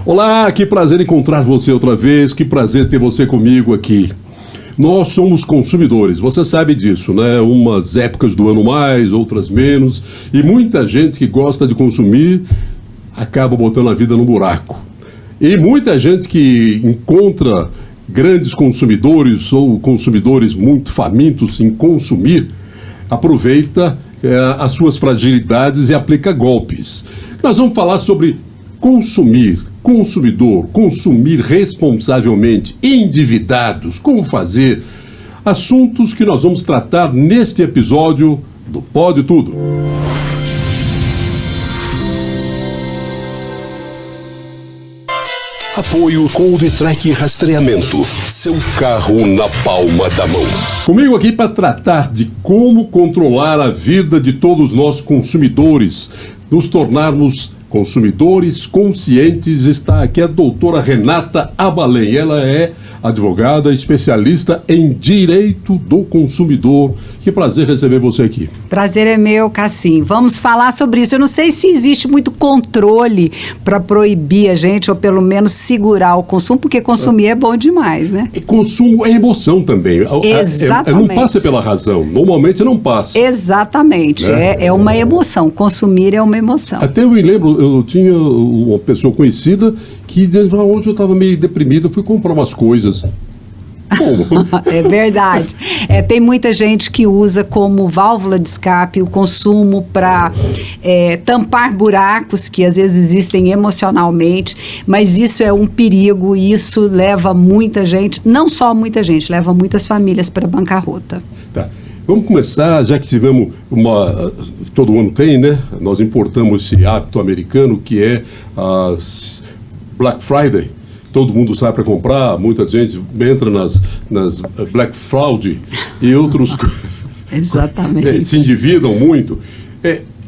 Olá, que prazer encontrar você outra vez, que prazer ter você comigo aqui. Nós somos consumidores, você sabe disso, né? Umas épocas do ano mais, outras menos, e muita gente que gosta de consumir acaba botando a vida no buraco. E muita gente que encontra grandes consumidores ou consumidores muito famintos em consumir, aproveita as suas fragilidades e aplica golpes. Nós vamos falar sobre consumir, consumidor, consumir responsavelmente, endividados, como fazer, assuntos que nós vamos tratar neste episódio do Pode Tudo. Apoio Cold-Track Rastreamento. Seu carro na palma da mão. Comigo aqui para tratar de como controlar a vida de todos nós consumidores, nos tornarmos consumidores conscientes, está aqui a doutora Renata Abalém. Ela é advogada especialista em direito do consumidor. Que prazer receber você aqui. Prazer é meu, Cassim. Vamos falar sobre isso. Eu não sei se existe muito controle para proibir a gente, ou pelo menos segurar o consumo, porque consumir é bom demais, né? E consumo é emoção também. Exatamente. Não passa pela razão. Normalmente não passa. Exatamente. É uma emoção. Consumir é uma emoção. Até eu me lembro, eu tinha uma pessoa conhecida que dizia, hoje eu estava meio deprimido, fui comprar umas coisas. Como? É verdade. Tem muita gente que usa como válvula de escape o consumo para tampar buracos que às vezes existem emocionalmente, mas isso é um perigo e isso leva muita gente, não só muita gente, leva muitas famílias para a bancarrota. Tá. Vamos começar, já que tivemos todo ano tem, né? Nós importamos esse hábito americano que é as Black Friday. Todo mundo sai para comprar, muita gente entra nas Black Fraud e outros Exatamente. Se endividam muito.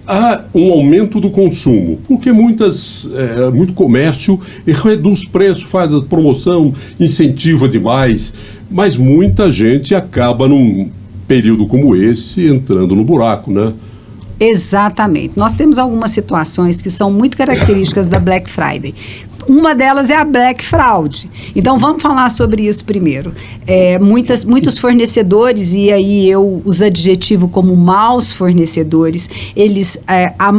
Há um aumento do consumo, porque muito comércio reduz preço, faz a promoção, incentiva demais, mas muita gente acaba num período como esse entrando no buraco, né? Exatamente. Nós temos algumas situações que são muito características da Black Friday. Uma delas é a Black Fraud. Então, vamos falar sobre isso primeiro. Muitos fornecedores, e aí eu uso adjetivo como maus fornecedores, eles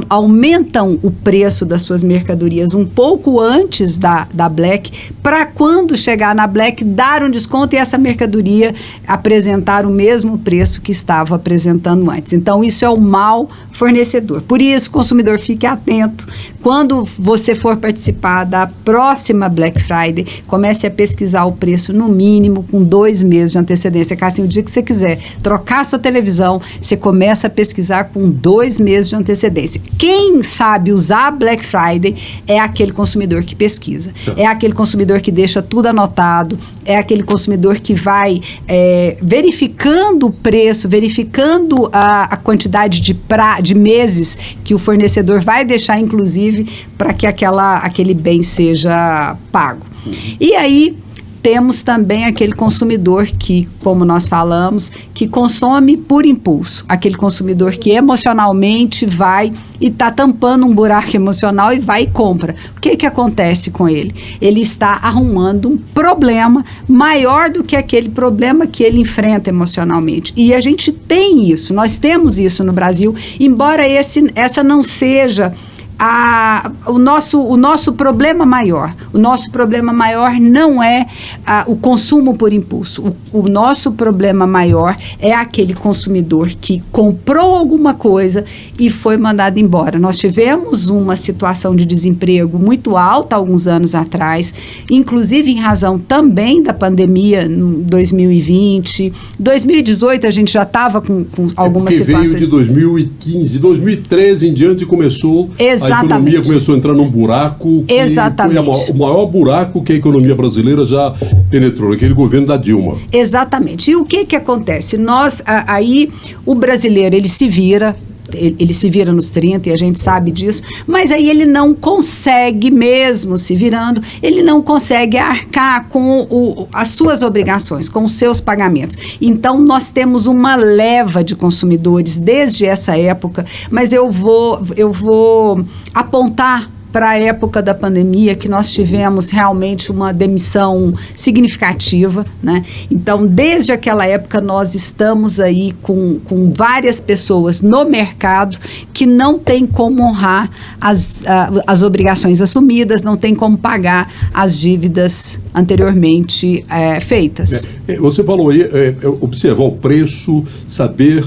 aumentam o preço das suas mercadorias um pouco antes da Black, para quando chegar na Black, dar um desconto e essa mercadoria apresentar o mesmo preço que estava apresentando antes. Então, isso é o mau fornecedor. Por isso, consumidor, fique atento. Quando você for participar da próxima Black Friday, comece a pesquisar o preço no mínimo com 2 meses de antecedência. Assim, o dia que você quiser trocar a sua televisão, você começa a pesquisar com 2 meses de antecedência. Quem sabe usar a Black Friday é aquele consumidor que pesquisa. É aquele consumidor que deixa tudo anotado, é aquele consumidor que vai verificando o preço, verificando a quantidade de meses que o fornecedor vai deixar, inclusive, para que aquele bem seja pago. E aí temos também aquele consumidor que, como nós falamos, que consome por impulso. Aquele consumidor que emocionalmente vai e está tampando um buraco emocional e vai e compra. O que acontece com ele? Ele está arrumando um problema maior do que aquele problema que ele enfrenta emocionalmente. E a gente tem isso, nós temos isso no Brasil, embora essa não seja o nosso problema maior. O nosso problema maior não é o consumo por impulso. O nosso problema maior é aquele consumidor que comprou alguma coisa e foi mandado embora. Nós tivemos uma situação de desemprego muito alta alguns anos atrás, inclusive em razão também da pandemia em 2020. 2018 a gente já estava com algumas situações. Veio de 2015, de 2013 em diante começou... Exatamente. A economia começou a entrar num buraco que Exatamente. Foi o maior buraco que a economia brasileira já penetrou, naquele governo da Dilma. Exatamente. E o que acontece? Aí o brasileiro, ele se vira nos 30 e a gente sabe disso, mas aí ele não consegue, mesmo se virando, ele não consegue arcar com as suas obrigações, com os seus pagamentos. Então, nós temos uma leva de consumidores desde essa época, mas eu vou apontar para a época da pandemia, que nós tivemos realmente uma demissão significativa, né? Então, desde aquela época, nós estamos aí com várias pessoas no mercado que não tem como honrar as obrigações assumidas, não tem como pagar as dívidas anteriormente feitas. Você falou aí, observar o preço, saber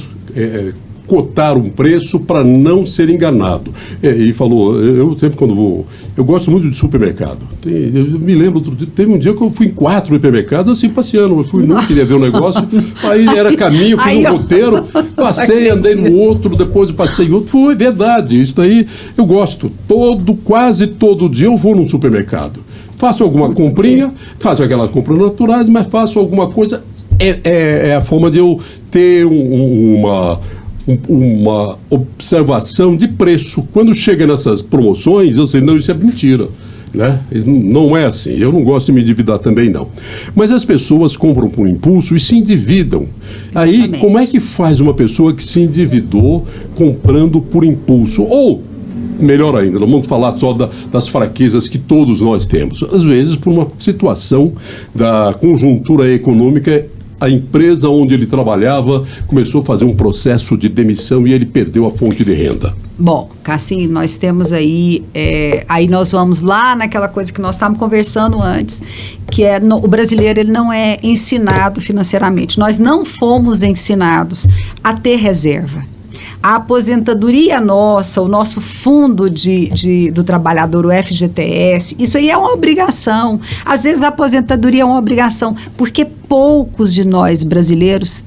cotar um preço para não ser enganado. E falou, eu sempre quando vou... Eu gosto muito de supermercado. Eu me lembro, teve um dia que eu fui em 4 supermercados, assim, passeando. Eu fui num, queria ver um negócio, aí era caminho, fiz um roteiro, passei, andei no outro, depois passei em outro. Foi verdade, isso daí eu gosto. Quase todo dia eu vou num supermercado. Faço alguma comprinha, faço aquelas compras naturais, mas faço alguma coisa. É a forma de eu ter uma observação de preço. Quando chega nessas promoções, eu sei, não, isso é mentira, né? Não é assim. Eu não gosto de me endividar também, não. Mas as pessoas compram por impulso e se endividam. Exatamente. Aí, como é que faz uma pessoa que se endividou comprando por impulso? Ou, melhor ainda, não vamos falar só das fraquezas que todos nós temos. Às vezes, por uma situação da conjuntura econômica, a empresa onde ele trabalhava começou a fazer um processo de demissão e ele perdeu a fonte de renda. Bom, Cassim, nós temos aí nós vamos lá naquela coisa que nós estávamos conversando antes, que o brasileiro ele não é ensinado financeiramente. Nós não fomos ensinados a ter reserva. A aposentadoria nossa, o nosso fundo do trabalhador, o FGTS, isso aí é uma obrigação. Às vezes a aposentadoria é uma obrigação, porque poucos de nós brasileiros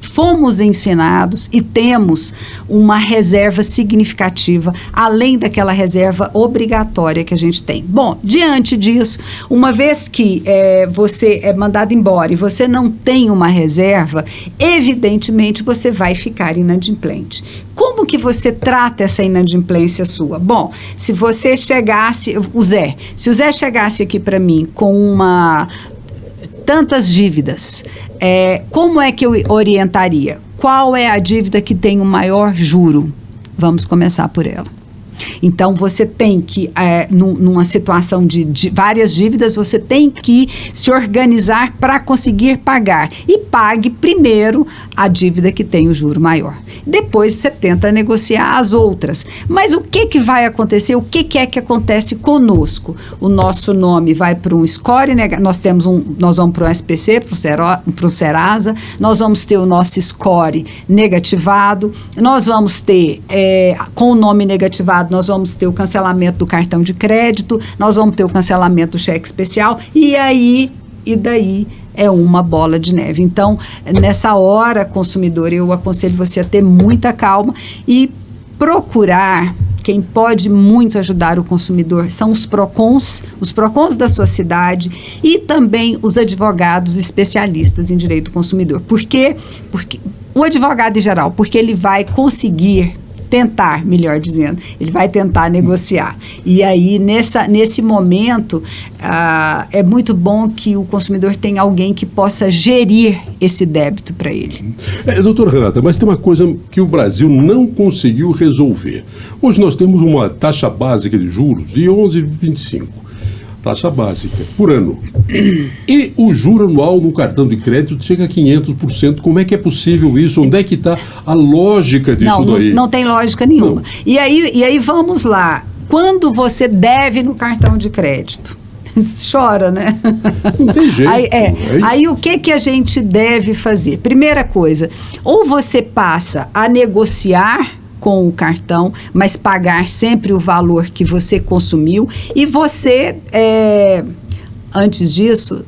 fomos ensinados e temos uma reserva significativa, além daquela reserva obrigatória que a gente tem. Bom, diante disso, uma vez que você é mandado embora e você não tem uma reserva, evidentemente você vai ficar inadimplente. Como que você trata essa inadimplência sua? Bom, se você chegasse, se o Zé chegasse aqui para mim com tantas dívidas, como é que eu orientaria? Qual é a dívida que tem o maior juro? Vamos começar por ela. Então, você tem que, numa situação de várias dívidas, você tem que se organizar para conseguir pagar. E pague primeiro a dívida que tem o juro maior. Depois, você tenta negociar as outras. Mas o que vai acontecer? O que é que acontece conosco? O nosso nome vai para um score, nós vamos para o SPC, para o Serasa, nós vamos ter o nosso score negativado, nós vamos ter, com o nome negativado, nós vamos ter o cancelamento do cartão de crédito, nós vamos ter o cancelamento do cheque especial, e daí é uma bola de neve. Então, nessa hora, consumidor, eu aconselho você a ter muita calma e procurar. Quem pode muito ajudar o consumidor são os PROCONs da sua cidade e também os advogados especialistas em direito do consumidor. Por quê? Porque o advogado em geral, porque ele vai conseguir tentar, melhor dizendo, ele vai tentar negociar. E aí, nesse momento, é muito bom que o consumidor tenha alguém que possa gerir esse débito para ele. Doutora Renata, mas tem uma coisa que o Brasil não conseguiu resolver. Hoje nós temos uma taxa básica de juros de 11,25%. Taxa básica, por ano. E o juro anual no cartão de crédito chega a 500%. Como é que é possível isso? Onde é que está a lógica disso daí? Não tem lógica nenhuma. E aí vamos lá. Quando você deve no cartão de crédito? Chora, né? Não tem jeito. Aí o que a gente deve fazer? Primeira coisa, ou você passa a negociar com o cartão, mas pagar sempre o valor que você consumiu e você, antes disso,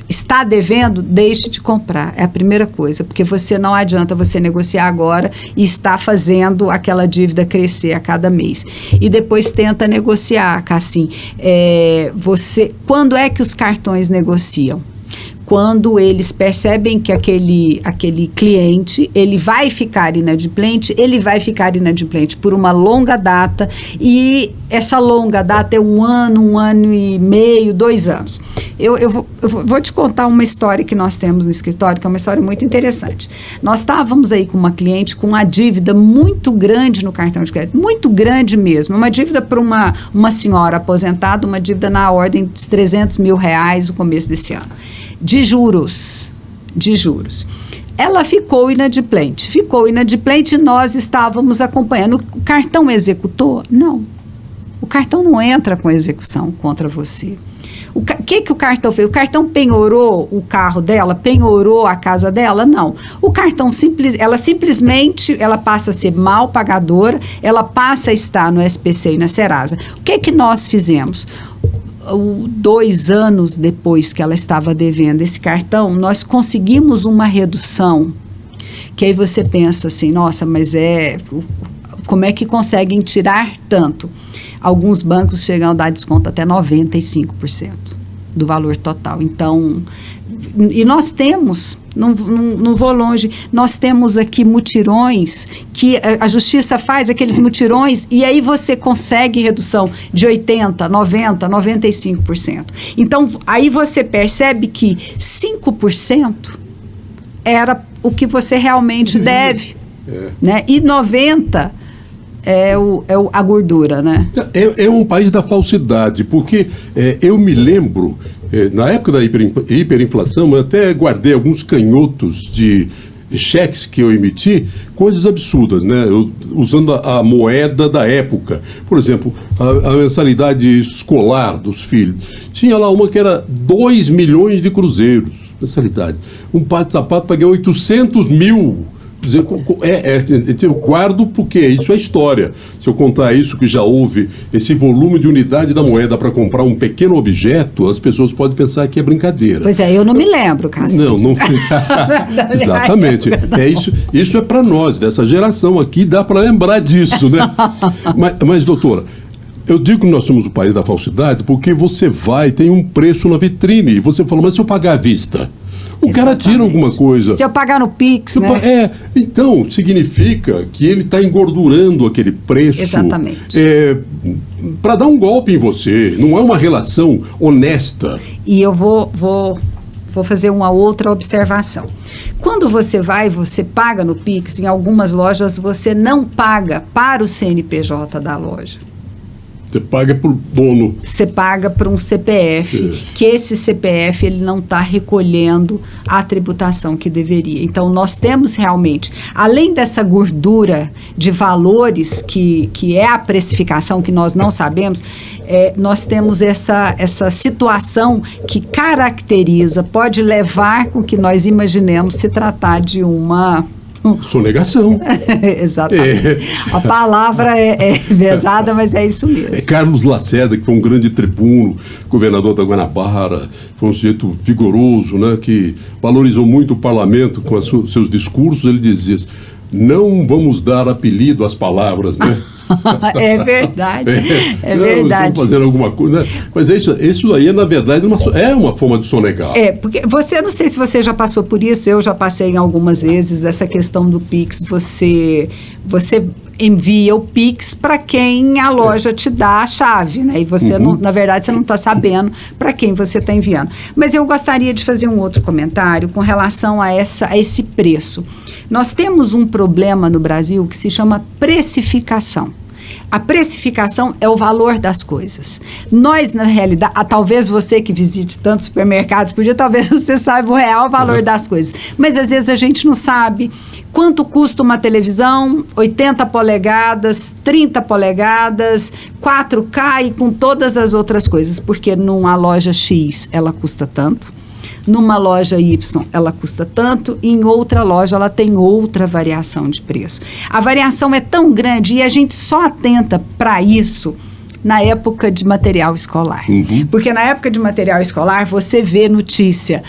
está devendo, deixe de comprar. É a primeira coisa, porque não adianta você negociar agora e estar fazendo aquela dívida crescer a cada mês. E depois tenta negociar, Cassim. Quando é que os cartões negociam? quando eles percebem que aquele cliente, ele vai ficar inadimplente por uma longa data, e essa longa data é 1 ano e meio, 2 anos. Eu vou te contar uma história que nós temos no escritório, que é uma história muito interessante. Nós estávamos aí com uma cliente com uma dívida muito grande no cartão de crédito, muito grande mesmo, uma dívida para uma senhora aposentada, uma dívida na ordem dos R$300 mil no começo desse ano, de juros. Ela ficou inadimplente e nós estávamos acompanhando. O cartão executou? Não. O cartão não entra com execução contra você. O que o cartão fez? O cartão penhorou o carro dela? Penhorou a casa dela? Não. O cartão simplesmente passa a ser mal pagadora, ela passa a estar no SPC e na Serasa. O que nós fizemos? 2 anos depois que ela estava devendo esse cartão, nós conseguimos uma redução, que aí você pensa assim, nossa, mas como é que conseguem tirar tanto? Alguns bancos chegam a dar desconto até 95% do valor total. Então, e nós temos, não vou longe, nós temos aqui mutirões, que a justiça faz aqueles mutirões, e aí você consegue redução de 80%, 90%, 95%. Então, aí você percebe que 5% era o que você realmente deve, né? E 90% a gordura, né? É um país da falsidade, porque eu me lembro, na época da hiperinflação, eu até guardei alguns canhotos de cheques que eu emiti, coisas absurdas, né? Usando a moeda da época. Por exemplo, a mensalidade escolar dos filhos. Tinha lá uma que era 2 milhões de cruzeiros, mensalidade. Um par de sapato paguei 800 mil. Eu guardo porque isso é história. Se eu contar isso, que já houve esse volume de unidade da moeda para comprar um pequeno objeto, as pessoas podem pensar que é brincadeira. Pois é, eu não me lembro, Cássio. Não. Exatamente. Isso é para nós, dessa geração aqui, dá para lembrar disso, né? Mas, doutora, eu digo que nós somos o país da falsidade porque você tem um preço na vitrine, e você fala, mas se eu pagar à vista? O cara tira alguma coisa. Se eu pagar no Pix, né? Então, significa que ele está engordurando aquele preço. Exatamente. Para dar um golpe em você. Não é uma relação honesta. E eu vou fazer uma outra observação. Quando você paga no Pix, em algumas lojas você não paga para o CNPJ da loja. Você paga para o dono. Você paga para um CPF, que esse CPF ele não está recolhendo a tributação que deveria. Então, nós temos realmente, além dessa gordura de valores que é a precificação que nós não sabemos, nós temos essa situação que caracteriza, pode levar com que nós imaginemos se tratar de uma... sonegação. Exatamente. A palavra é pesada, mas é isso mesmo. Carlos Lacerda, que foi um grande tribuno, governador da Guanabara, foi um sujeito vigoroso, né, que valorizou muito o parlamento com seus discursos. Ele dizia: não vamos dar apelido às palavras, né? É verdade, verdade. Estamos fazendo alguma coisa, né? Mas isso aí, na verdade, é uma forma de sonegar. Porque não sei se você já passou por isso, eu já passei algumas vezes, essa questão do Pix, você envia o Pix para quem a loja te dá a chave, né? E você, na verdade, você não está sabendo para quem você está enviando. Mas eu gostaria de fazer um outro comentário com relação a esse preço. Nós temos um problema no Brasil que se chama precificação. A precificação é o valor das coisas. Nós, na realidade, talvez você que visite tantos supermercados por dia, talvez você saiba o real valor das coisas. Mas, às vezes, a gente não sabe quanto custa uma televisão, 80 polegadas, 30 polegadas, 4K e com todas as outras coisas. Porque numa loja X, ela custa tanto. Numa loja Y, ela custa tanto, e em outra loja ela tem outra variação de preço. A variação é tão grande e a gente só atenta para isso na época de material escolar. Porque na época de material escolar, você vê notícia.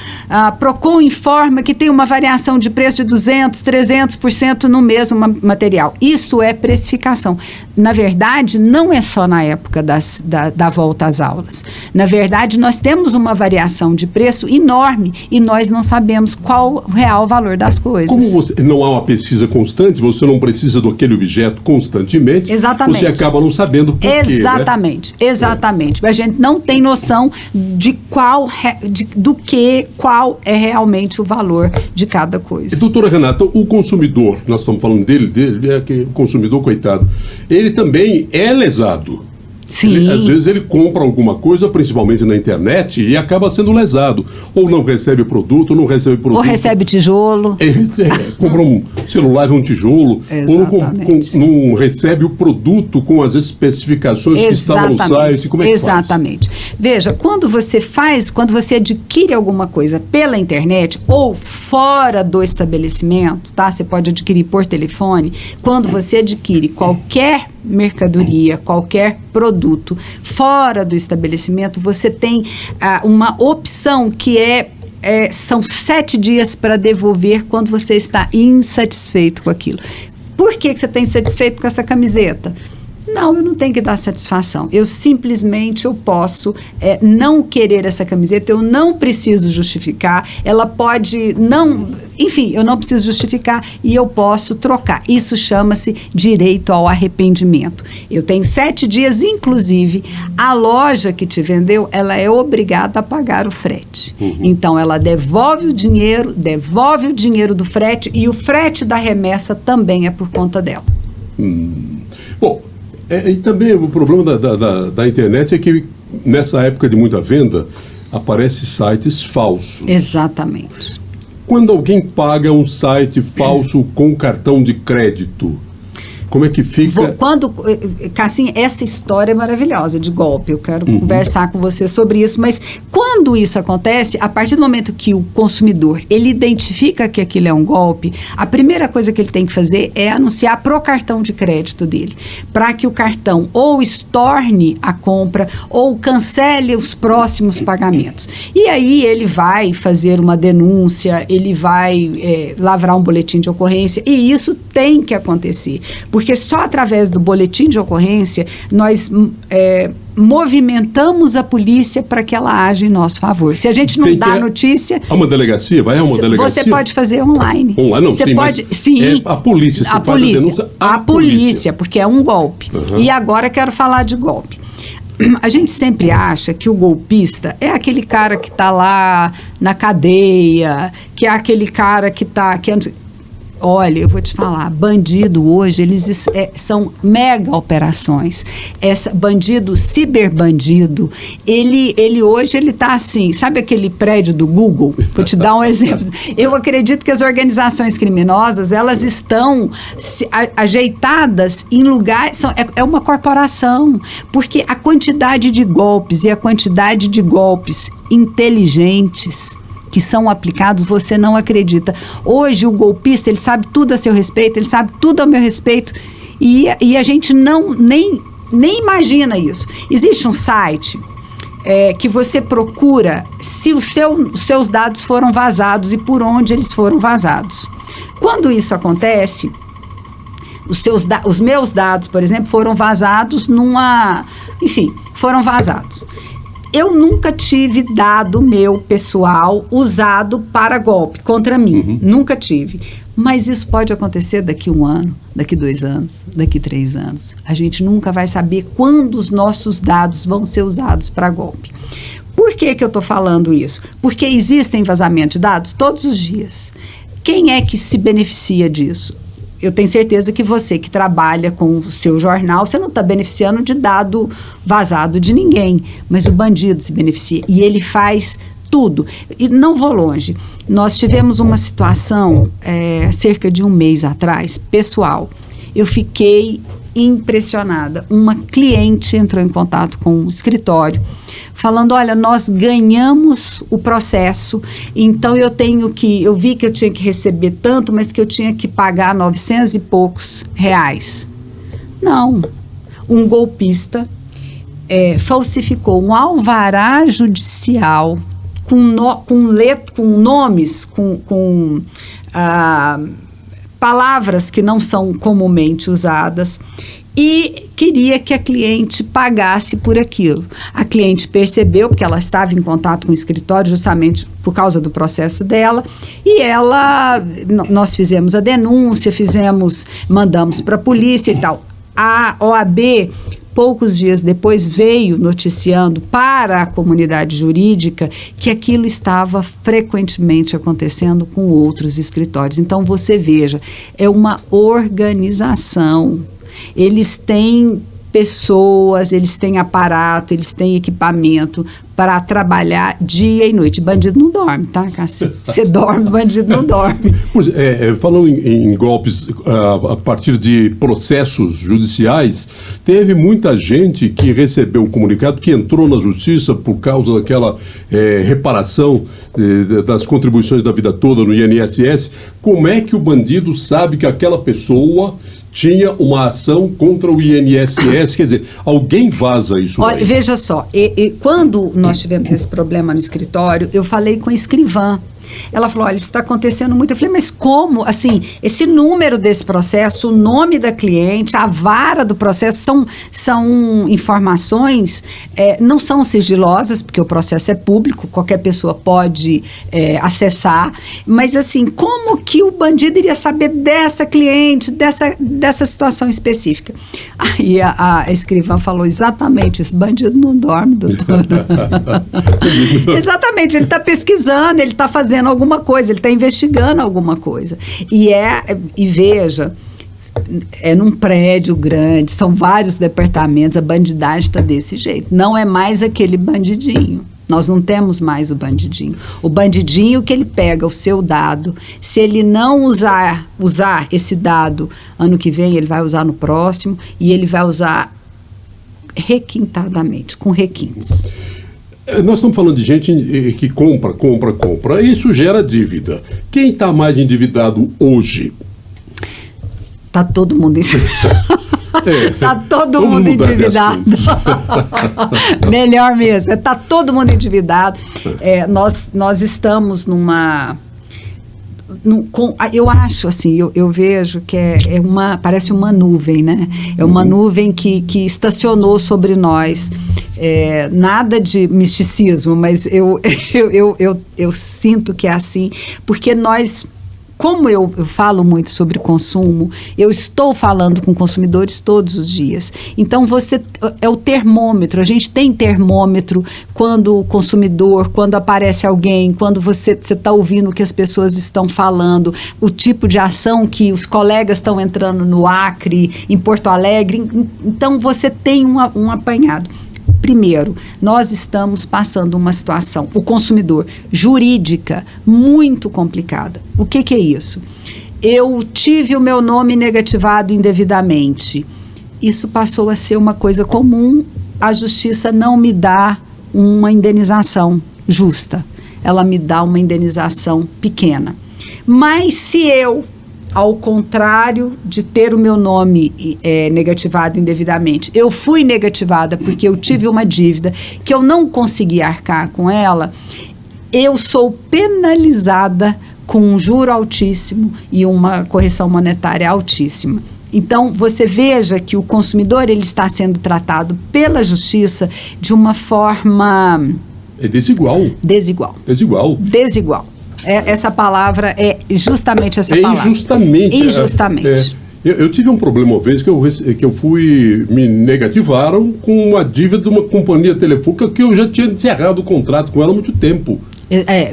Procon informa que tem uma variação de preço de 200%, 300% no mesmo material. Isso é precificação. Na verdade, não é só na época da volta às aulas. Na verdade, nós temos uma variação de preço enorme e nós não sabemos qual o real valor das coisas. Como não há uma pesquisa constante, você não precisa daquele objeto constantemente. Exatamente. Você acaba não sabendo por quê. Exatamente, né? Exatamente. A gente não tem noção de qual é realmente o valor de cada coisa. Doutora Renata, o consumidor, nós estamos falando dele é que o consumidor, coitado, ele também é lesado. Sim. Às vezes ele compra alguma coisa, principalmente na internet, e acaba sendo lesado. Ou não recebe produto, ou não recebe produto. Ou recebe tijolo. Compra um celular e um tijolo. Exatamente. Ou não recebe o produto com as especificações que estavam no site. Como é que Exatamente. faz? Veja, quando você adquire alguma coisa pela internet ou fora do estabelecimento, tá? Você pode adquirir por telefone. Quando você adquire qualquer mercadoria, qualquer produto fora do estabelecimento, você tem uma opção que são 7 dias para devolver quando você está insatisfeito com aquilo. Por que você está insatisfeito com essa camiseta? Não, eu não tenho que dar satisfação. Eu simplesmente posso não querer essa camiseta, eu não preciso justificar, ela pode não... Enfim, eu não preciso justificar e eu posso trocar. Isso chama-se direito ao arrependimento. Eu tenho 7 dias, inclusive, a loja que te vendeu, ela é obrigada a pagar o frete. Então, ela devolve o dinheiro do frete e o frete da remessa também é por conta dela. Bom, e também o problema da internet é que nessa época de muita venda, aparecem sites falsos. Exatamente. Quando alguém paga um site falso com cartão de crédito, como é que fica? Cassim, essa história é maravilhosa de golpe. Eu quero conversar com você sobre isso. Mas quando isso acontece, a partir do momento que o consumidor ele identifica que aquilo é um golpe, a primeira coisa que ele tem que fazer é anunciar pro cartão de crédito dele, para que o cartão ou estorne a compra ou cancele os próximos pagamentos. E aí ele vai fazer uma denúncia, ele vai lavrar um boletim de ocorrência, e isso tem que acontecer. Porque só através do boletim de ocorrência nós movimentamos a polícia para que ela age em nosso favor. Se a gente não dá notícia... Há uma delegacia? Vai a uma delegacia? Você pode fazer online. Online não, você sim, pode, mas sim. A polícia. A polícia. A polícia, porque é um golpe. E agora quero falar de golpe. A gente sempre acha que o golpista é aquele cara que está lá na cadeia, que é aquele cara que está... Olha, eu vou te falar, bandido hoje, eles são mega operações. Bandido, ciberbandido, ele hoje está assim, sabe aquele prédio do Google? Vou te dar um exemplo. Eu acredito que as organizações criminosas, elas estão ajeitadas em lugares, é uma corporação, porque a quantidade de golpes e a quantidade de golpes inteligentes que são aplicados, você não acredita. Hoje o golpista, ele sabe tudo a seu respeito, ele sabe tudo ao meu respeito, e a gente nem imagina isso. Existe um site que você procura se os seus dados foram vazados e por onde eles foram vazados. Quando isso acontece, os meus dados, por exemplo, foram vazados foram vazados. Eu nunca tive dado meu pessoal usado para golpe contra mim. Nunca tive. Mas isso pode acontecer daqui 1 ano, daqui 2 anos, daqui 3 anos. A gente nunca vai saber quando os nossos dados vão ser usados para golpe. Por que eu estou falando isso? Porque existem vazamentos de dados todos os dias. Quem é que se beneficia disso? Eu tenho certeza que você que trabalha com o seu jornal, você não está beneficiando de dado vazado de ninguém, mas o bandido se beneficia e ele faz tudo. E não vou longe. Nós tivemos uma situação cerca de 1 mês atrás, pessoal. Eu fiquei impressionada. Uma cliente entrou em contato com o escritório falando, olha, nós ganhamos o processo, então eu vi que eu tinha que receber tanto, mas que eu tinha que pagar 900 e poucos reais. Não. Um golpista falsificou um alvará judicial com nomes, com palavras que não são comumente usadas, e queria que a cliente pagasse por aquilo. A cliente percebeu, porque ela estava em contato com o escritório justamente por causa do processo dela, e nós fizemos a denúncia, mandamos para a polícia e tal. A OAB, poucos dias depois, veio noticiando para a comunidade jurídica que aquilo estava frequentemente acontecendo com outros escritórios. Então, você veja, é uma organização. Eles têm pessoas, eles têm aparato, eles têm equipamento para trabalhar dia e noite. Bandido não dorme, tá, Cássio? Você dorme, bandido não dorme. Falando em golpes a partir de processos judiciais, teve muita gente que recebeu um comunicado, que entrou na justiça por causa daquela reparação das contribuições da vida toda no INSS. Como é que o bandido sabe que aquela pessoa tinha uma ação contra o INSS? Quer dizer, alguém vaza isso. Olha, veja só, quando nós tivemos esse problema no escritório, eu falei com a escrivã. Ela falou, olha, isso está acontecendo muito. Eu falei, mas como? Assim, esse número desse processo, o nome da cliente, a vara do processo, são informações, não são sigilosas, porque o processo é público, qualquer pessoa pode acessar, mas assim, como que o bandido iria saber dessa cliente, dessa situação específica? Aí a escrivã falou exatamente isso, bandido não dorme, doutora. Exatamente, ele está pesquisando, ele está fazendo alguma coisa, ele está investigando alguma coisa. E veja, é num prédio grande, são vários departamentos, a bandidagem está desse jeito. Não é mais aquele bandidinho. Nós não temos mais o bandidinho. O bandidinho que ele pega o seu dado, se ele não usar esse dado ano que vem, ele vai usar no próximo, e ele vai usar requintadamente, com requintes. Nós estamos falando de gente que compra. Isso gera dívida. Quem está mais endividado hoje? Está todo mundo endividado. Está todo mundo endividado. Melhor mesmo. Está todo mundo endividado. Nós estamos eu acho assim, eu vejo que parece uma nuvem, né? É uma nuvem que estacionou sobre nós. Nada de misticismo, mas eu sinto que é assim, porque como eu falo muito sobre consumo, eu estou falando com consumidores todos os dias. Então, é o termômetro. A gente tem termômetro quando o consumidor, quando aparece alguém, quando você está ouvindo o que as pessoas estão falando, o tipo de ação que os colegas estão entrando no Acre, em Porto Alegre. Então, você tem um apanhado. Primeiro, nós estamos passando uma situação, o consumidor, jurídica, muito complicada. O que é isso? Eu tive o meu nome negativado indevidamente. Isso passou a ser uma coisa comum. A justiça não me dá uma indenização justa. Ela me dá uma indenização pequena. Mas se eu, ao contrário de ter o meu nome negativado indevidamente, eu fui negativada porque eu tive uma dívida que eu não consegui arcar com ela, eu sou penalizada com um juro altíssimo e uma correção monetária altíssima. Então, você veja que o consumidor ele está sendo tratado pela justiça de uma forma... É desigual. Desigual. Essa palavra é justamente essa palavra. Injustamente. Eu tive um problema uma vez que me negativaram com uma dívida de uma companhia telefônica que eu já tinha encerrado o contrato com ela há muito tempo.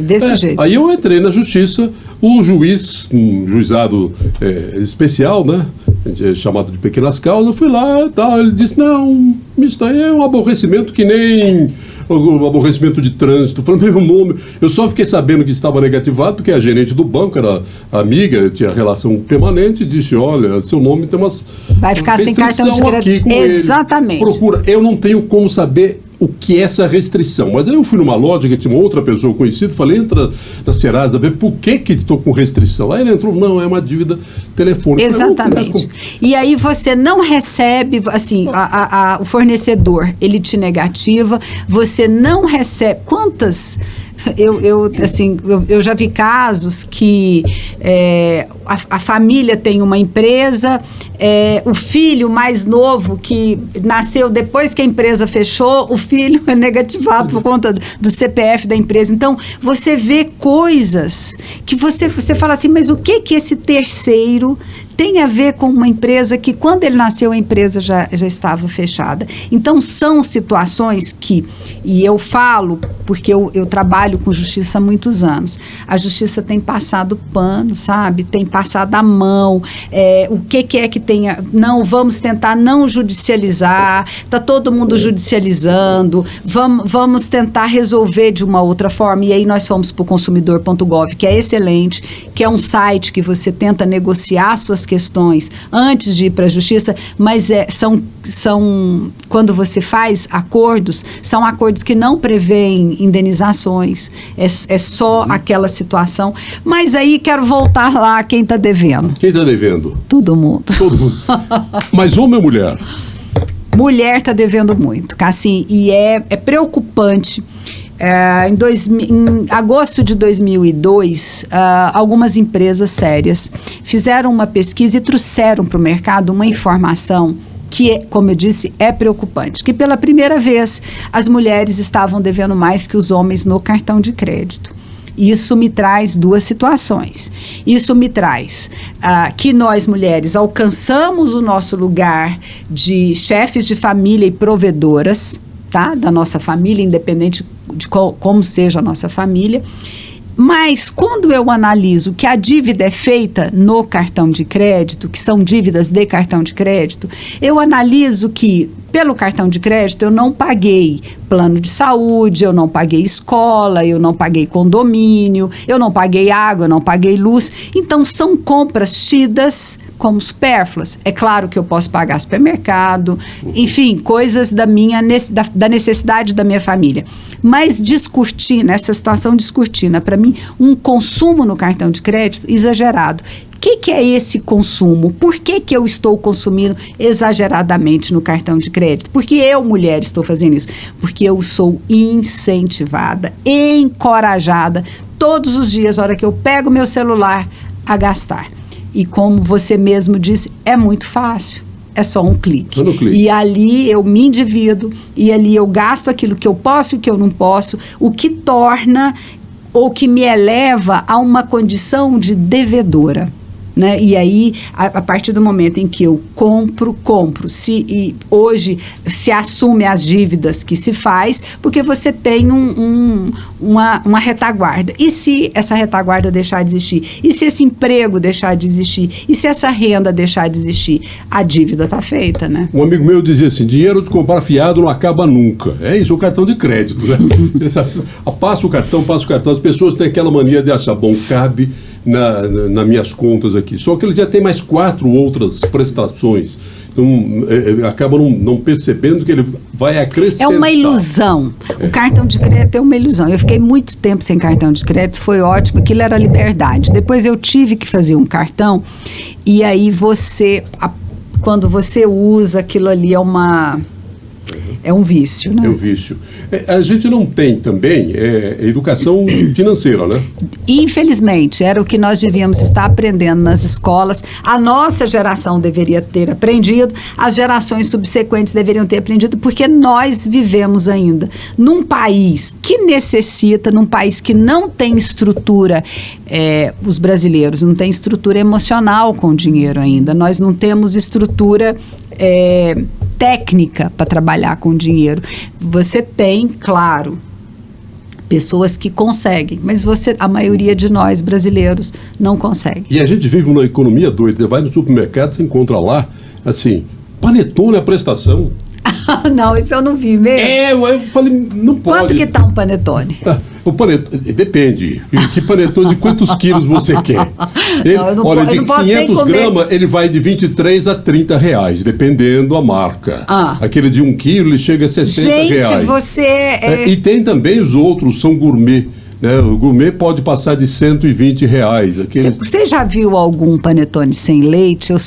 Desse jeito. Aí eu entrei na justiça, o juiz, um juizado especial, né, chamado de pequenas causas, eu fui lá e tal, ele disse, não, isso daí é um aborrecimento que nem o aborrecimento de trânsito. Falei, meu nome, eu só fiquei sabendo que estava negativado porque a gerente do banco era amiga, tinha relação permanente, e disse, olha, seu nome tem umas... Vai ficar sem cartão de crédito. Exatamente. Procura, eu não tenho como saber o que é essa restrição. Mas aí eu fui numa loja que tinha uma outra pessoa conhecida, falei, entra na Serasa, ver por que estou com restrição. Aí ele entrou, não, é uma dívida telefônica. Exatamente. E aí você não recebe, assim, o fornecedor, ele te negativa, você não recebe. Quantas... Eu já vi casos que a família tem uma empresa, o filho mais novo que nasceu depois que a empresa fechou, o filho é negativado por conta do CPF da empresa. Então, você vê coisas que você fala assim, mas o que esse terceiro tem a ver com uma empresa que, quando ele nasceu, a empresa já estava fechada. Então, são situações que, e eu falo porque eu trabalho com justiça há muitos anos, a justiça tem passado pano, sabe? Tem passado a mão, o que é que tenha... Não, vamos tentar não judicializar, está todo mundo judicializando, vamos tentar resolver de uma outra forma, e aí nós fomos para o consumidor.gov, que é excelente, que é um site que você tenta negociar suas questões antes de ir para a justiça, mas quando você faz acordos, são acordos que não prevêem indenizações, é só aquela situação. Mas aí quero voltar lá, quem está devendo? Quem está devendo? Todo mundo. Todo mundo. Mas homem ou mulher? Mulher está devendo muito, assim, e é preocupante. Em agosto de 2002, algumas empresas sérias fizeram uma pesquisa e trouxeram para o mercado uma informação que, como eu disse, é preocupante, que pela primeira vez as mulheres estavam devendo mais que os homens no cartão de crédito. Isso me traz duas situações. Isso me traz que nós, mulheres, alcançamos o nosso lugar de chefes de família e provedoras, tá? Da nossa família, independente de como seja a nossa família. Mas quando eu analiso que a dívida é feita no cartão de crédito, que são dívidas de cartão de crédito, eu analiso que pelo cartão de crédito eu não paguei plano de saúde, eu não paguei escola, eu não paguei condomínio, eu não paguei água, eu não paguei luz. Então são compras tidas como supérfluas. É claro que eu posso pagar supermercado, enfim, coisas da necessidade da minha família. Mas descortina, essa situação descortina, para mim, um consumo no cartão de crédito exagerado. O que é esse consumo? Por que eu estou consumindo exageradamente no cartão de crédito? Porque eu, mulher, estou fazendo isso. Porque eu sou incentivada, encorajada, todos os dias, a hora que eu pego meu celular, a gastar. E como você mesmo disse, é muito fácil. É só um clique. E ali eu me endivido, e ali eu gasto aquilo que eu posso e que eu não posso, o que torna ou que me eleva a uma condição de devedora. Né? E aí, a partir do momento em que eu compro, e hoje se assume as dívidas que se faz, porque você tem uma retaguarda. E se essa retaguarda deixar de existir? E se esse emprego deixar de existir? E se essa renda deixar de existir? A dívida está feita, né? Um amigo meu dizia assim, dinheiro de comprar fiado não acaba nunca. É isso, o cartão de crédito, né? Passa o cartão, as pessoas têm aquela mania de achar, bom, cabe nas minhas contas aqui. Só que ele já tem mais 4 outras prestações. Acaba não percebendo que ele vai acrescentar. É uma ilusão. O cartão de crédito é uma ilusão. Eu fiquei muito tempo sem cartão de crédito, foi ótimo, aquilo era liberdade. Depois eu tive que fazer um cartão e aí quando você usa aquilo ali é um vício, né? É um vício. A gente não tem também educação financeira, né? Infelizmente, era o que nós devíamos estar aprendendo nas escolas. A nossa geração deveria ter aprendido, as gerações subsequentes deveriam ter aprendido, porque nós vivemos ainda num país que necessita, num país que não tem estrutura, os brasileiros não têm estrutura emocional com o dinheiro ainda. Nós não temos estrutura técnica para trabalhar com dinheiro. Você tem, claro, pessoas que conseguem, mas a maioria de nós brasileiros não consegue. E a gente vive uma economia doida. Vai no supermercado, você encontra lá, assim, panetone a prestação. Não, isso eu não vi mesmo. Eu falei, não pode. Quanto que tá um panetone? O panetone, depende. Que panetone, de quantos quilos você quer? Olha, de 500 gramas, ele vai de 23 a 30 reais, dependendo da marca. Aquele de 1 quilo, ele chega a 60 reais. Gente, você... E tem também os outros, são gourmet. Né? O gourmet pode passar de 120 reais. Você já viu algum panetone sem leite? Eu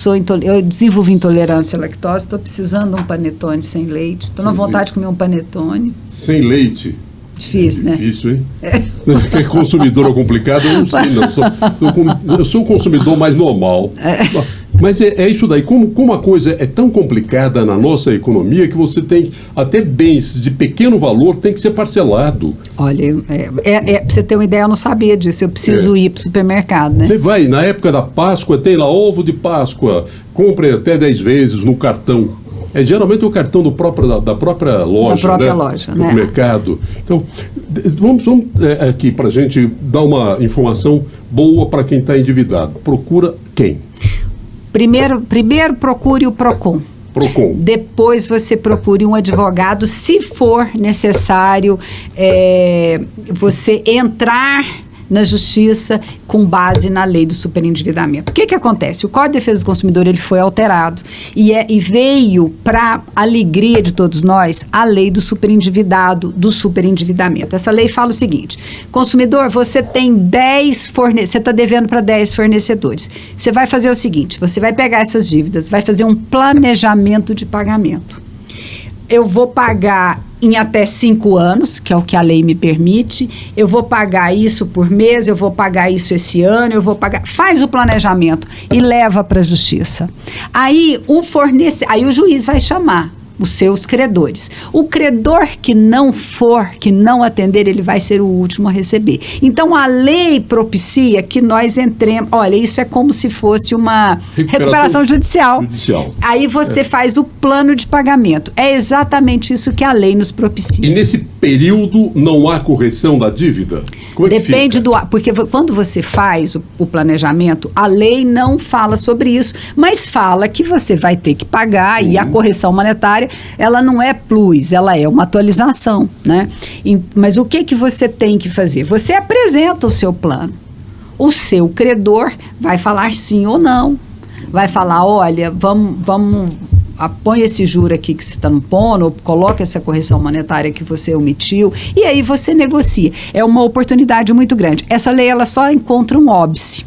desenvolvi intolerância à lactose, estou precisando de um panetone sem leite. Estou na vontade de comer um panetone. Sem leite? Difícil, né? Difícil, hein? É consumidor complicado, eu não sei, não. Eu sou o consumidor mais normal. Mas é isso daí. Como a coisa é tão complicada na nossa economia que você tem até bens de pequeno valor tem que ser parcelado. Olha, pra você ter uma ideia, eu não sabia disso. Eu preciso ir para o supermercado, né? Você vai, na época da Páscoa, tem lá ovo de Páscoa. Compre até 10 vezes no cartão. Geralmente o cartão da própria loja. Da própria loja, né? Do mercado. Então, vamos aqui para a gente dar uma informação boa para quem está endividado. Procura quem? Primeiro procure o PROCON. Depois você procure um advogado, se for necessário você entrar na justiça com base na lei do superendividamento. O que acontece? O Código de Defesa do Consumidor ele foi alterado e veio para alegria de todos nós a lei do superendividamento. Essa lei fala o seguinte: consumidor, você tem 10 você está devendo para 10 fornecedores. Você vai fazer o seguinte: você vai pegar essas dívidas, vai fazer um planejamento de pagamento. Eu vou pagar em até 5 anos, que é o que a lei me permite, eu vou pagar isso por mês, eu vou pagar isso esse ano, eu vou pagar... Faz o planejamento e leva para a justiça. Aí o juiz vai chamar os seus credores. O credor que não atender, ele vai ser o último a receber. Então, a lei propicia que nós entremos... Olha, isso é como se fosse uma recuperação judicial. Aí você faz o plano de pagamento. É exatamente isso que a lei nos propicia. E nesse período não há correção da dívida? Como é que Depende fica? Porque quando você faz o planejamento, a lei não fala sobre isso, mas fala que você vai ter que pagar e a correção monetária ela não é plus, ela é uma atualização, né? Mas o que você tem que fazer? Você apresenta o seu plano. O seu credor vai falar sim ou não. Vai falar, olha, vamos põe esse juro aqui que você está no pondo, ou coloca essa correção monetária que você omitiu, e aí você negocia. É uma oportunidade muito grande. Essa lei, ela só encontra um óbice.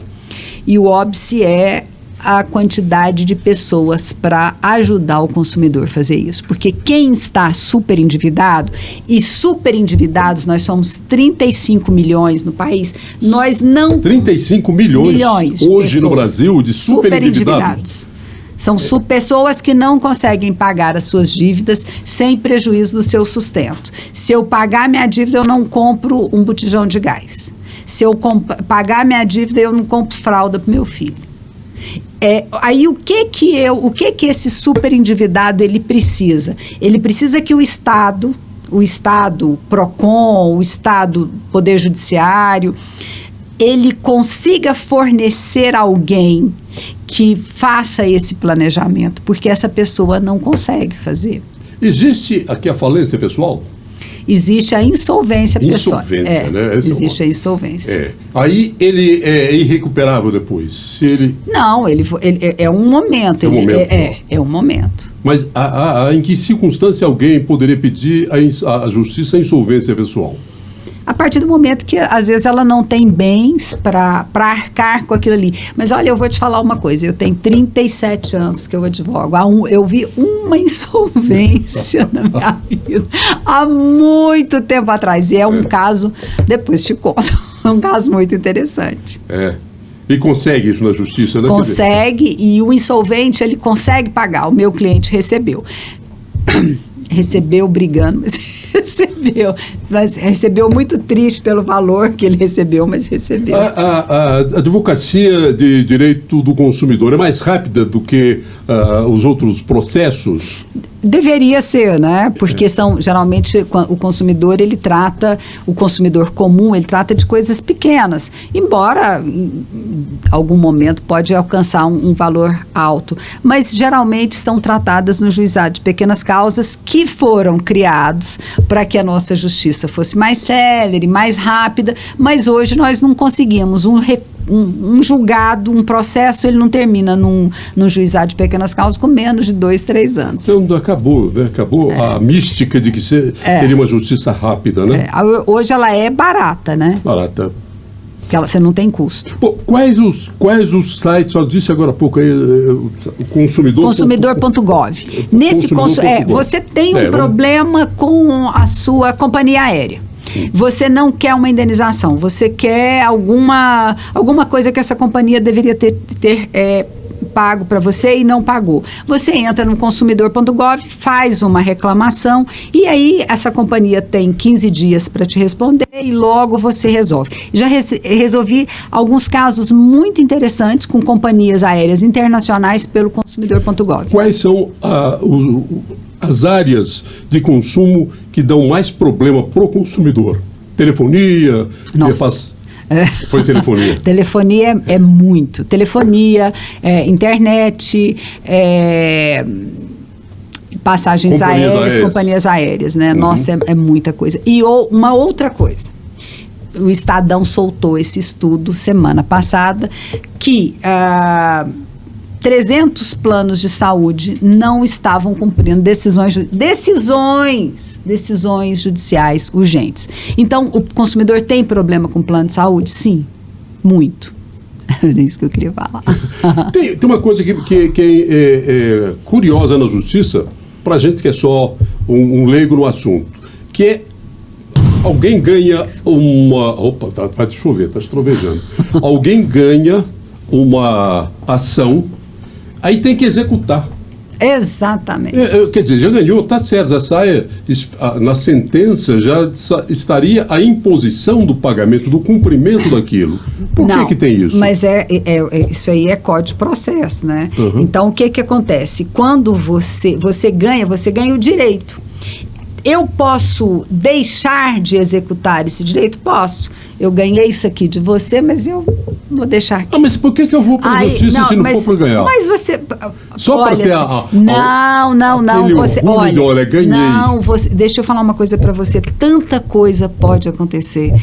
E o óbice é a quantidade de pessoas para ajudar o consumidor a fazer isso. Porque quem está super endividado, e super endividados, nós somos 35 milhões no país, nós não... 35 milhões hoje no Brasil de super endividados. São pessoas que não conseguem pagar as suas dívidas sem prejuízo do seu sustento. Se eu pagar minha dívida, eu não compro um botijão de gás. Se eu pagar minha dívida, eu não compro fralda para o meu filho. Aí o que esse super endividado ele precisa? Ele precisa que o Estado, PROCON, o Estado, Poder Judiciário, ele consiga fornecer alguém que faça esse planejamento, porque essa pessoa não consegue fazer. Existe aqui a falência pessoal? Existe a insolvência pessoal. Né? Existe a insolvência. Aí ele é irrecuperável depois? Não, ele é um momento. É um momento. Mas em que circunstância alguém poderia pedir à justiça a insolvência pessoal? A partir do momento que, às vezes, ela não tem bens para arcar com aquilo ali. Mas, olha, eu vou te falar uma coisa. Eu tenho 37 anos que eu advogo. Eu vi uma insolvência na minha vida há muito tempo atrás. E é um caso, depois te conto, é um caso muito interessante. E consegue isso na justiça, né? Consegue, e o insolvente, ele consegue pagar. O meu cliente recebeu. Recebeu brigando, mas recebeu muito triste pelo valor que ele recebeu, mas recebeu. A advocacia de direito do consumidor é mais rápida do que os outros processos? Deveria ser, né? Porque geralmente o consumidor, o consumidor comum, ele trata de coisas pequenas, embora em algum momento pode alcançar um valor alto, mas geralmente são tratadas no juizado de pequenas causas que foram criados para que a nossa justiça fosse mais célere, mais rápida, mas hoje nós não conseguimos um julgado, um processo, ele não termina num juizado de pequenas causas com menos de 2, 3 anos. Então acabou, né? Acabou a mística de que seria uma justiça rápida, né? Hoje ela é barata, né? Barata. Porque você não tem custo. Pô, quais os sites, só disse agora há pouco aí, o consumidor... Consumidor.gov. Você tem um problema com a sua companhia aérea. Você não quer uma indenização, você quer alguma coisa que essa companhia deveria ter pago para você e não pagou. Você entra no consumidor.gov, faz uma reclamação e aí essa companhia tem 15 dias para te responder e logo você resolve. Já resolvi alguns casos muito interessantes com companhias aéreas internacionais pelo consumidor.gov. Quais são as áreas de consumo que dão mais problema pro consumidor? Telefonia? Nossa. Foi telefonia. Telefonia é muito. Telefonia, internet, passagens aéreas, companhias aéreas, né? Uhum. Nossa, é muita coisa. E uma outra coisa. O Estadão soltou esse estudo semana passada que 300 planos de saúde não estavam cumprindo decisões judiciais urgentes. Então, o consumidor tem problema com plano de saúde? Sim, muito. Era isso que eu queria falar. Tem uma coisa que é curiosa na justiça, para gente que é só um leigo no assunto, que é alguém ganha uma... Opa, vai chover, está trovejando. Alguém ganha uma ação, aí tem que executar. Exatamente. Quer dizer, já ganhou, está certo, já sai, na sentença já estaria a imposição do pagamento, do cumprimento daquilo. Por que tem isso? Mas isso aí é código de processo, né? Uhum. Então, o que acontece? Quando você ganha o direito. Eu posso deixar de executar esse direito? Posso. Eu ganhei isso aqui de você, mas eu vou deixar aqui. Mas por que eu vou para a justiça se não for para ganhar? Mas você... Só para ter Não. Você, olha, ganhei. Não, deixa eu falar uma coisa para você. Tanta coisa pode acontecer.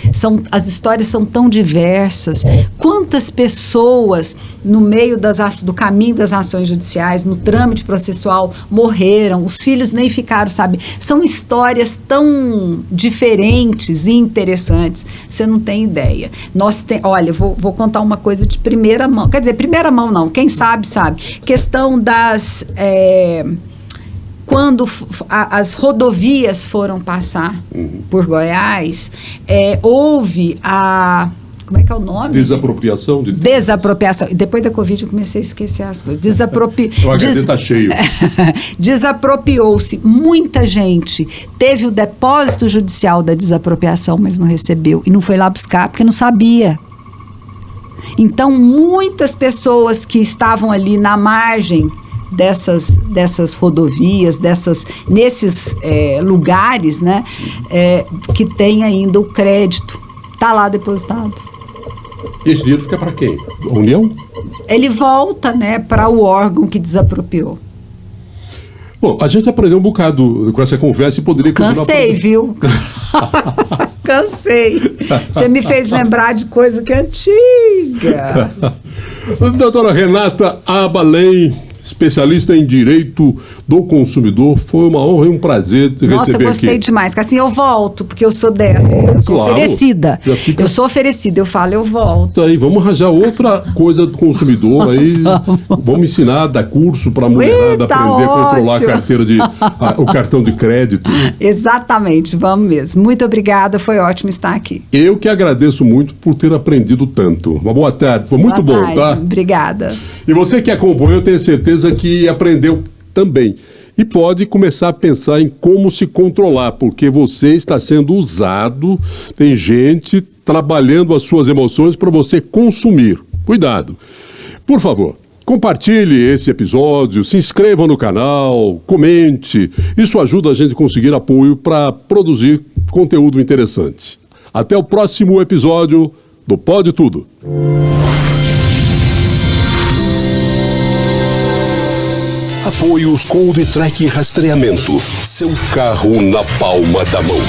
As histórias são tão diversas. Quantas pessoas, no meio do caminho das ações judiciais, no trâmite processual, morreram. Os filhos nem ficaram, sabe? São histórias tão diferentes e interessantes. Você não tem ideia. Olha, vou contar uma coisa de primeira mão. Quer dizer, primeira mão não. Quem sabe, sabe. Questão das... quando as rodovias foram passar por Goiás, houve a... Como é que é o nome? Desapropriação. Desapropriação. Depois da Covid eu comecei a esquecer as coisas. O HD está cheio. Desapropriou-se. Muita gente teve o depósito judicial da desapropriação, mas não recebeu. E não foi lá buscar porque não sabia. Então, muitas pessoas que estavam ali na margem dessas rodovias, nesses lugares, né, que tem ainda o crédito, está lá depositado. E esse dinheiro fica para quem? A União? Ele volta, né, para o órgão que desapropriou. Bom, a gente aprendeu um bocado com essa conversa e poderia... Cansei, viu? Cansei. Você me fez lembrar de coisa que é antiga. Doutora Renata Abalém, especialista em direito do consumidor, foi uma honra e um prazer te receber aqui. Nossa, gostei demais, porque assim eu volto, porque eu sou dessas, eu sou oferecida. Eu sou oferecida, eu falo, eu volto. Aí, vamos arranjar outra coisa do consumidor aí, vamos ensinar, dar curso para a mulherada aprender a controlar a carteira o cartão de crédito. Exatamente, vamos mesmo. Muito obrigada, foi ótimo estar aqui. Eu que agradeço muito por ter aprendido tanto. Uma boa tarde, foi muito bom, tá? Obrigada. E você que acompanhou, eu tenho certeza que aprendeu também. E pode começar a pensar em como se controlar, porque você está sendo usado, tem gente trabalhando as suas emoções para você consumir. Cuidado. Por favor, Compartilhe esse episódio, se inscreva no canal, comente. Isso ajuda a gente a conseguir apoio para produzir conteúdo interessante. Até o próximo episódio do Pode Tudo. Apoios com o D-Track Rastreamento. Seu carro na palma da mão.